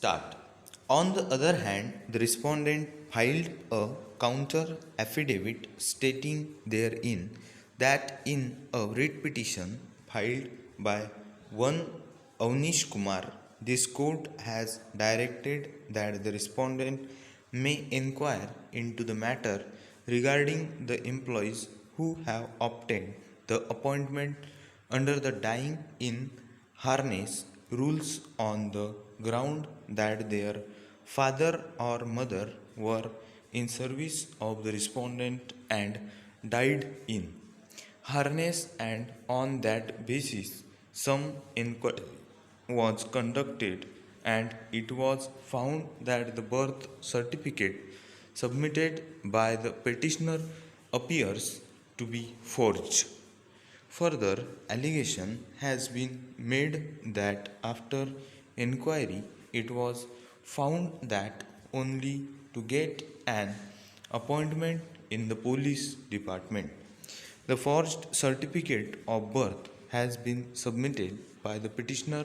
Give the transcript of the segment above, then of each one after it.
Start. On the other hand, the respondent filed a counter affidavit stating therein that in a writ petition filed by one Avnish Kumar, this court has directed that the respondent may inquire into the matter regarding the employees who have obtained the appointment under the dying in harness rules on the ground that their father or mother were in service of the respondent and died in harness, and on that basis some inquiry was conducted and it was found that the birth certificate submitted by the petitioner appears to be forged. Further allegation has been made that after inquiry it was found that only to get an appointment in the police department, the forged certificate of birth has been submitted by the petitioner.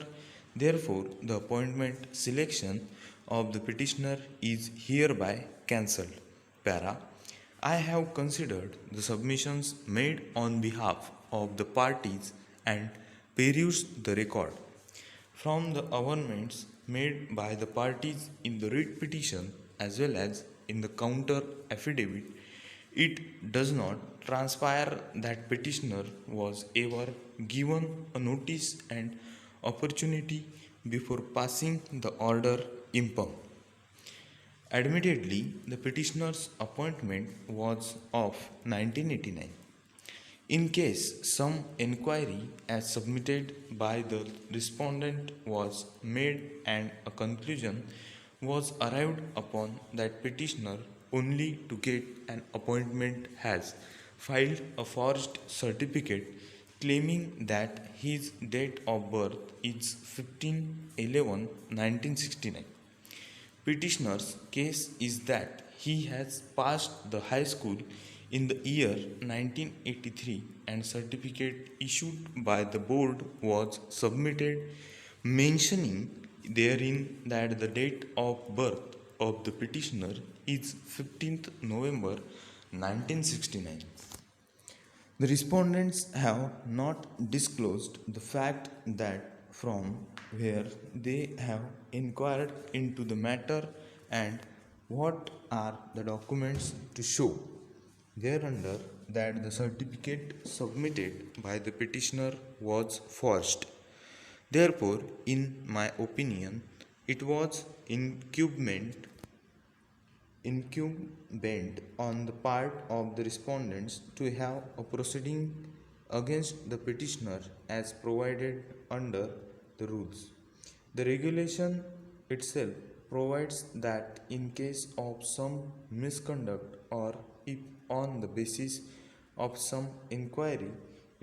Therefore, the appointment selection of the petitioner is hereby cancelled. Para. I have considered the submissions made on behalf of the parties and perused the record. From the averments made by the parties in the writ petition as well as in the counter affidavit, it does not transpire that petitioner was ever given a notice and opportunity before passing the order impugned. Admittedly, the petitioner's appointment was of 1989. In case some inquiry as submitted by the respondent was made and a conclusion was arrived upon that petitioner only to get an appointment has filed a forged certificate claiming that his date of birth is 15/11/1969. Petitioner's case is that he has passed the high school in the year 1983 and certificate issued by the board was submitted mentioning therein that the date of birth of the petitioner is 15th November 1969. The respondents have not disclosed the fact that from where they have inquired into the matter and what are the documents to show thereunder that the certificate submitted by the petitioner was forged. Therefore, in my opinion, it was incumbent on the part of the respondents to have a proceeding against the petitioner as provided under the rules. The regulation itself provides that in case of some misconduct or if on the basis of some inquiry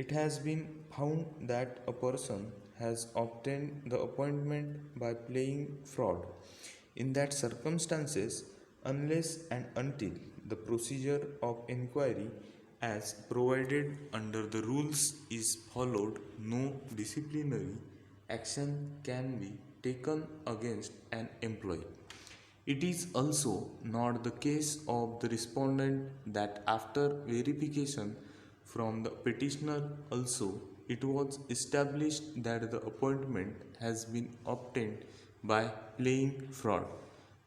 it has been found that a person has obtained the appointment by playing fraud, in that circumstances, unless and until the procedure of inquiry as provided under the rules is followed, no disciplinary action can be taken against an employee. It is also not the case of the respondent that after verification from the petitioner also it was established that the appointment has been obtained by playing fraud.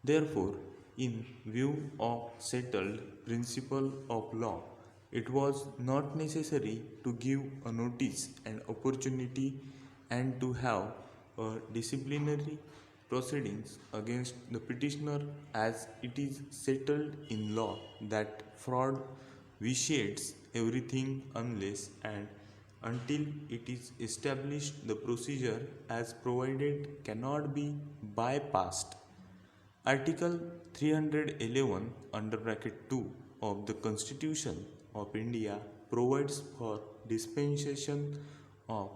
Therefore, in view of settled principle of law, it was not necessary to give a notice and opportunity and to have a disciplinary proceedings against the petitioner, as it is settled in law that fraud vitiates everything unless and until it is established the procedure as provided cannot be bypassed. Article 311 under bracket 2 of the Constitution of India provides for dispensation of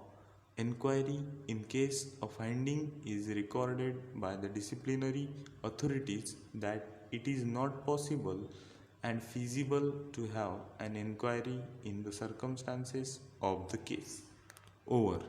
inquiry in case a finding is recorded by the disciplinary authorities that it is not possible and feasible to have an inquiry in the circumstances of the case. Over.